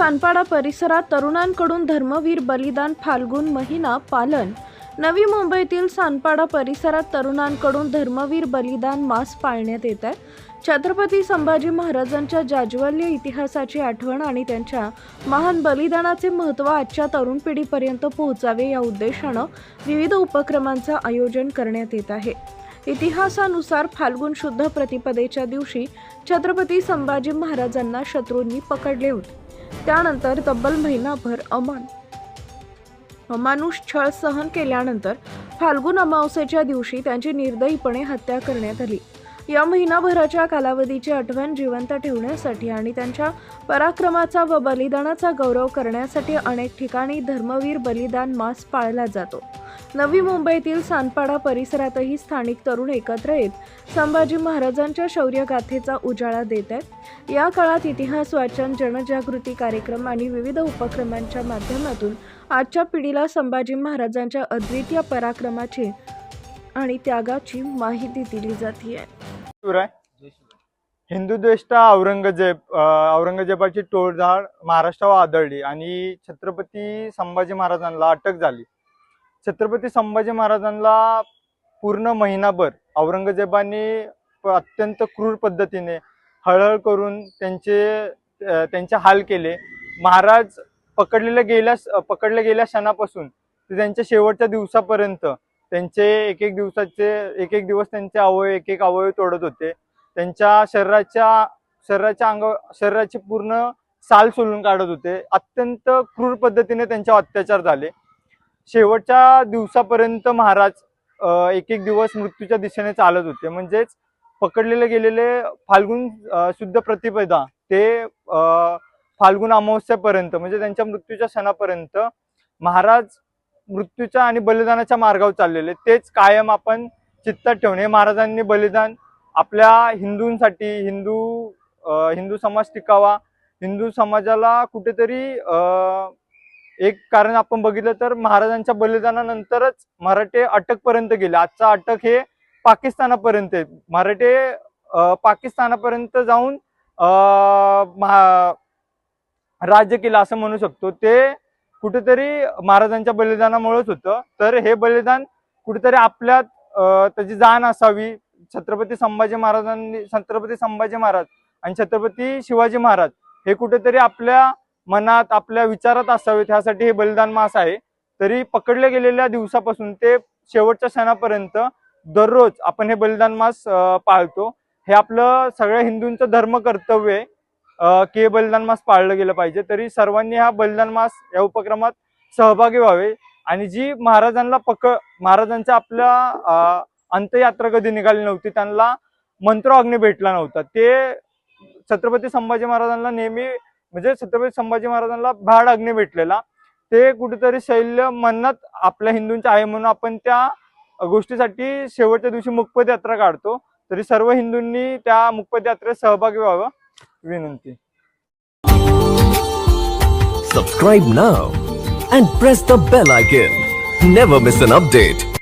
सानपाडा परिसरात तरुणांकडून धर्मवीर बलिदान फाल्गुन महिना पालन। नवी मुंबईतील सानपाडा परिसरात तरुणांकडून धर्मवीर बलिदान मास पाळण्यात येत आहे। छत्रपती संभाजी महाराजांच्या जाज्वल्य इतिहासाची आठवण आणि त्यांच्या महान बलिदानाचे महत्त्व आजच्या तरुण पिढीपर्यंत पोहोचावे या उद्देशाने विविध उपक्रमांचे आयोजन करण्यात येत आहे। इतिहासानुसार फाल्गुन शुद्ध प्रतिपदेच्या दिवशी छत्रपती संभाजी महाराजांना शत्रूंनी पकडले होते। त्यानंतर तब्बल महिनाभर अमानुष छळ सहन केल्यानंतर फाल्गुन अमावस्येच्या दिवशी त्यांची निर्दयीपणे हत्या करण्यात आली। या महिनाभराच्या कालावधीची आठवण जिवंत ठेवण्यासाठी आणि त्यांच्या पराक्रमाचा व बलिदानाचा गौरव करण्यासाठी अनेक ठिकाणी धर्मवीर बलिदान मास पाळला जातो। नवी मुंबईतील सानपाडा परिसरातही स्थानिक तरुण एकत्र येत संभाजी महाराजांच्या शौर्यगाथेचा उजाळा देत आहेत। या काळात इतिहास वाचन, जनजागृती कार्यक्रम आणि विविध उपक्रमांच्या माध्यमातून आजच्या पिढीला संभाजी महाराजांच्या अद्वितीय पराक्रमाची आणि त्यागाची माहिती दिली जाते। हिंदू द्वेष्टा औरंगजेबाची टोळधाड महाराष्ट्रावर आदळली आणि छत्रपती संभाजी महाराजांना अटक झाली। छत्रपती संभाजी महाराजांना पूर्ण महिनाभर औरंगजेबाने अत्यंत क्रूर पद्धतीने हळहळ करून त्यांचे हाल केले। महाराज पकडले गेल्या क्षणापासून ते त्यांच्या शेवटच्या दिवसापर्यंत त्यांचे एक एक दिवस त्यांचे अवयव तोडत होते। त्यांच्या शरीराची पूर्ण साल सोलून काढत होते। अत्यंत क्रूर पद्धतीने त्यांच्यावर अत्याचार झाले। शेवटच्या दिवसापर्यंत महाराज एक एक दिवस मृत्यूच्या दिशेने चालत होते। म्हणजेच पकडलेले गेलेले फाल्गुन शुद्ध प्रतिपदा ते फाल्गुन अमावस्येपर्यंत म्हणजे त्यांच्या मृत्यूच्या क्षणापर्यंत महाराज मृत्यूच्या आणि बलिदानाच्या मार्गावर चाललेले। तेच कायम आपण चित्तात ठेवणे। महाराजांनी बलिदान आपल्या हिंदूंसाठी, हिंदू समाज टिकावा, हिंदू समाजाला कुठेतरी एक कारण आपण बघितलं तर महाराजांच्या बलिदानानंतरच मराठे अटकपर्यंत गेले। आजचा अटक हे पाकिस्तानापर्यंत आहे। मराठे पाकिस्तानापर्यंत जाऊन राज्य केलं असं म्हणू शकतो। ते कुठेतरी महाराजांच्या बलिदानामुळेच होतं। तर हे बलिदान कुठेतरी आपल्यात त्याची जाण असावी। छत्रपती संभाजी महाराज आणि छत्रपती शिवाजी महाराज हे कुठेतरी आपल्या मनात, आपल्या विचारात असावेत, ह्यासाठी हे बलिदान मास आहे। तरी पकडले गेलेल्या दिवसापासून ते शेवटच्या क्षणापर्यंत दररोज आपण हे बलिदान मास पाळतो। हे आपलं सगळ्या हिंदूंचं धर्म कर्तव्य आहे की हे बलिदान मास पाळलं गेलं पाहिजे। तरी सर्वांनी हा बलिदान मास या उपक्रमात सहभागी व्हावे आणि जी महाराजांच्या आपल्या अंत्ययात्रा कधी निघाली नव्हती, त्यांना मंत्रोअग्नी भेटला नव्हता। ते छत्रपती संभाजी महाराजांना नेहमी म्हणजे छत्रपती संभाजी महाराजांना भाड अग्नी भेटलेला। ते कुठेतरी शैल्य मनात आपल्या हिंदूंच्या आहे म्हणून आपण त्या गोष्टीसाठी शेवटच्या दिवशी मुकपद यात्रा काढतो। तरी सर्व हिंदूंनी त्या मुकपद यात्रेत सहभागी व्हावं विनंती। Subscribe now and press the bell icon. Never miss an update.